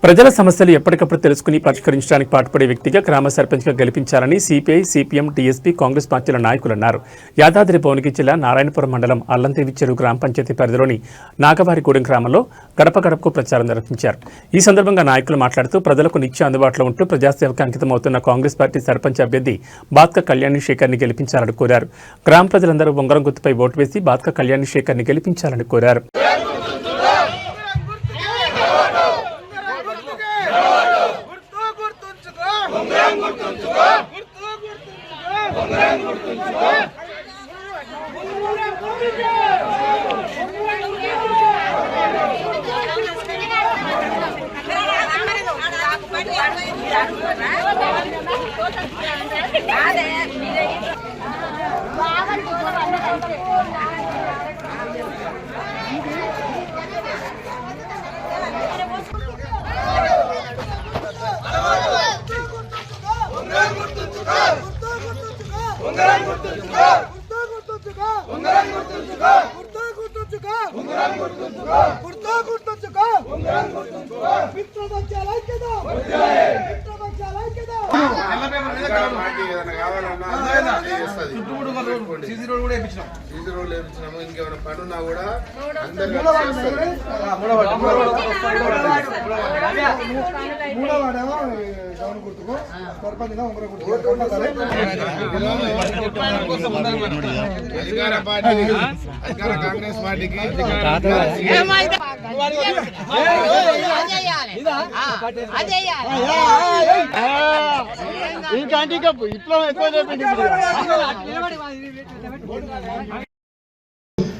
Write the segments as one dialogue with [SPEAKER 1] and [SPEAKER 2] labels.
[SPEAKER 1] ప్రజల సమస్యలు ఎప్పటికప్పుడు తెలుసుకుని పరిష్కరించడానికి పాటుపడే వ్యక్తిగా గ్రామ సర్పంచ్గా గెలిపించాలని సిపిఐ, సిపిఎం, టీఎస్పీ, కాంగ్రెస్ పార్టీల నాయకులు అన్నారు. యాదాద్రి భువనగిరి జిల్లా నారాయణపురం మండలం అల్లందేవి చెరువు గ్రామ పంచాయతీ పరిధిలోని నాగవారిగూడెం గ్రామంలో గడప గడపకు ప్రచారం నిర్వహించారు. ఈ సందర్భంగా నాయకులు మాట్లాడుతూ ప్రజలకు నిత్య అందుబాటులో ఉంటూ ప్రజాసేవకు అంకితమవుతున్న కాంగ్రెస్ పార్టీ సర్పంచ్ అభ్యర్థి బాత్క కళ్యాణి శేఖర్ని గెలిపించాలని కోరారు. గ్రామ ప్రజలందరూ ఉంగరం గుర్తుపై ఓటు వేసి బాత్క కళ్యాణి శేఖర్ని గెలిపించాలని కోరారు.
[SPEAKER 2] ఇంకేమైనా పనున్నా కూడా అధికార పార్టీ అధికార కాంగ్రెస్ పార్టీకి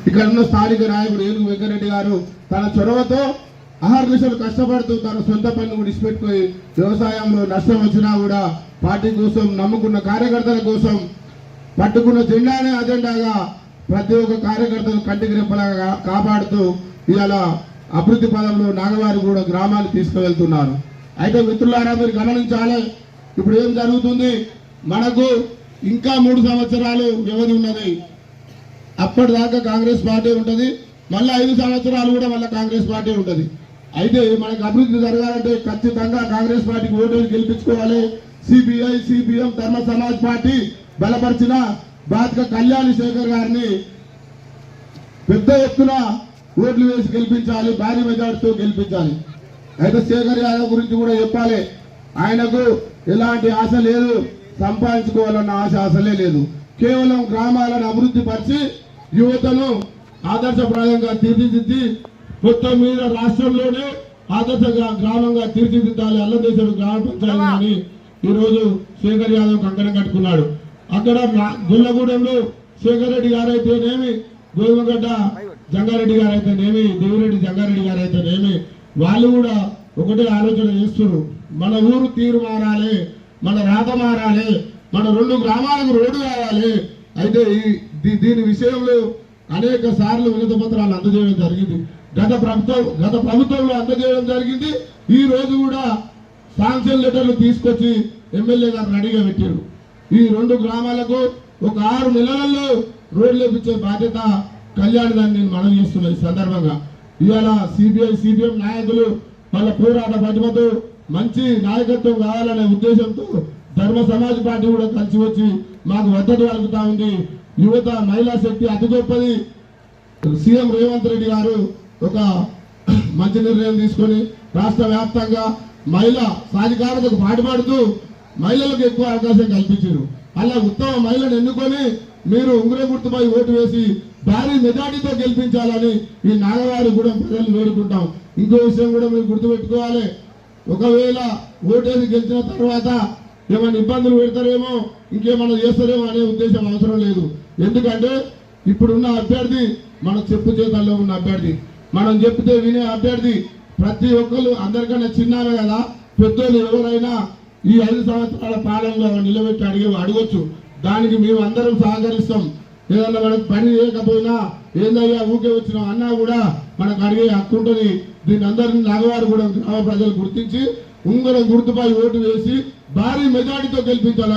[SPEAKER 2] ఇక్కడ ఉన్న స్థానిక నాయకుడు ఏనుగు వెంకరెడ్డి గారు తన చొరవతో అహర్నిశలు కష్టపడుతూ తన సొంత పనులు విడిచిపెట్టుకుని వ్యవసాయంలో నష్టం వచ్చినా కూడా పార్టీ కోసం నమ్ముకున్న కార్యకర్తల కోసం పట్టుకున్న జెండానే అజెండాగా ప్రతి ఒక్క కార్యకర్తను కంటికి రెప్పలాగా కాపాడుతూ ఇవాళ అభివృద్ధి పదంలో నాగవారిగూడ గ్రామాన్ని తీసుకువెళ్తున్నారు. అయితే మిత్రులారా మీరు గమనించాలి, ఇప్పుడు ఏం జరుగుతుంది, మనకు ఇంకా 3 సంవత్సరాలు వ్యవధి ఉన్నది. అప్పటిదాకా కాంగ్రెస్ పార్టీ ఉంటుంది, మళ్ళీ 5 సంవత్సరాలు కూడా మళ్ళీ కాంగ్రెస్ పార్టీ ఉంటుంది. అయితే మనకు అభివృద్ధి జరగాలంటే ఖచ్చితంగా కాంగ్రెస్ పార్టీకి ఓటు గెలిపించుకోవాలి. సిపిఐ, సిపిఎం, ధర్మ సమాజ్ పార్టీ బలపరిచిన బాత్క కళ్యాణి శేఖర్ గారిని పెద్ద ఎత్తున ఓట్లు వేసి గెలిపించాలి, భారీ మెజార్టీతో గెలిపించాలి. అయితే శేఖర్ యాదవ్ గురించి కూడా చెప్పాలి, ఆయనకు ఎలాంటి ఆశ లేదు, సంపాదించుకోవాలన్న అసలే లేదు. కేవలం గ్రామాలను అభివృద్ధి పరిచి యువతను ఆదర్శప్రాయంగా తీర్చిదిద్ది మొత్తం మీద రాష్ట్రంలోనే ఆదర్శ గ్రామంగా తీర్చిదిద్దాలి అల్లదేశం గ్రామ పంచాయతీ అని ఈరోజు శేఖర్ యాదవ్ కంకణం కట్టుకున్నాడు. అక్కడ గుల్లగూడెంలో శేఖర్ రెడ్డి గారైతేనేమి, గోవిమగడ్డ జంగారెడ్డి గారైతేనేమి, దేవిరెడ్డి జంగారెడ్డి గారైతేనేమి, వాళ్ళు కూడా ఒకటే ఆలోచన చేస్తున్నారు, మన ఊరు తీరు మారాలి, మన రాత మారాలి, మన 2 గ్రామాలకు రోడ్డు కావాలి. అయితే దీని విషయంలో అనేక సార్లు వినతి పత్రాలు అందజేయడం జరిగింది. గత ప్రభుత్వంలో అందజేయడం జరిగింది. ఈ రోజు కూడా శాంక్షన్ లెటర్లు తీసుకొచ్చి ఎమ్మెల్యే గారు రెడీగా పెట్టారు. ఈ 2 గ్రామాలకు ఒక 6 నెలలలో రోడ్లు వేపించే బాధ్యత కళ్యాణ్ నేను మనం చేస్తున్నా. ఈ సందర్భంగా ఇవాళ సిపిఐ, సిపిఎం నాయకులు వాళ్ళ పోరాట పటిమతో మంచి నాయకత్వం కావాలనే ఉద్దేశంతో ధర్మ సమాజ్ పార్టీ కూడా కలిసి వచ్చి మాకు మద్దతు పలుకుతా ఉంది. యువత మహిళా శక్తి అతి గొప్పది. సీఎం రేవంత్ రెడ్డి గారు ఒక మంచి నిర్ణయం తీసుకొని రాష్ట్ర వ్యాప్తంగా మహిళా సాధికారతకు పాటుపడుతూ మహిళలకు ఎక్కువ అవకాశం కల్పించారు. అలా ఉత్తమ మహిళను ఎన్నుకొని మీరు ఉంగరం గుర్తుపై ఓటు వేసి భారీ మెజార్టీతో గెలిపించాలని ఈ నాగవారిగూడెం ప్రజలు వేడుకుంటాం. ఇంకో విషయం కూడా మీరు గుర్తుపెట్టుకోవాలి, ఒకవేళ ఓటేసి గెలిచిన తర్వాత ఏమైనా ఇబ్బందులు పెడతారేమో, ఇంకేమన్నా చేస్తారేమో అనే ఉద్దేశం అవసరం లేదు. ఎందుకంటే ఇప్పుడున్న అభ్యర్థి మన చెప్పు చేతల్లో ఉన్న అభ్యర్థి, మనం చెప్తే వినే అభ్యర్థి. ప్రతి ఒక్కరు అందరికన్నా చిన్నారే కదా, పెద్దోళ్ళు ఎవరైనా ఈ 5 సంవత్సరాల పాలనలో నిలబెట్టి అడగొచ్చు. దానికి మేము అందరం సహకరిస్తాం. ఏదన్నా మనకు పని చేయకపోయినా ఏందయ్యా ఊకే వచ్చిన అన్నా కూడా మనకు అడిగే హక్కు ఉంటుంది. దీన్ని అందరినీ నాగవారిగూడెం గ్రామ ప్రజలు గుర్తించి ఉంగరం గుర్తుపై ఓటు వేసి భారీ మెజార్టీతో గెలిపించాలి.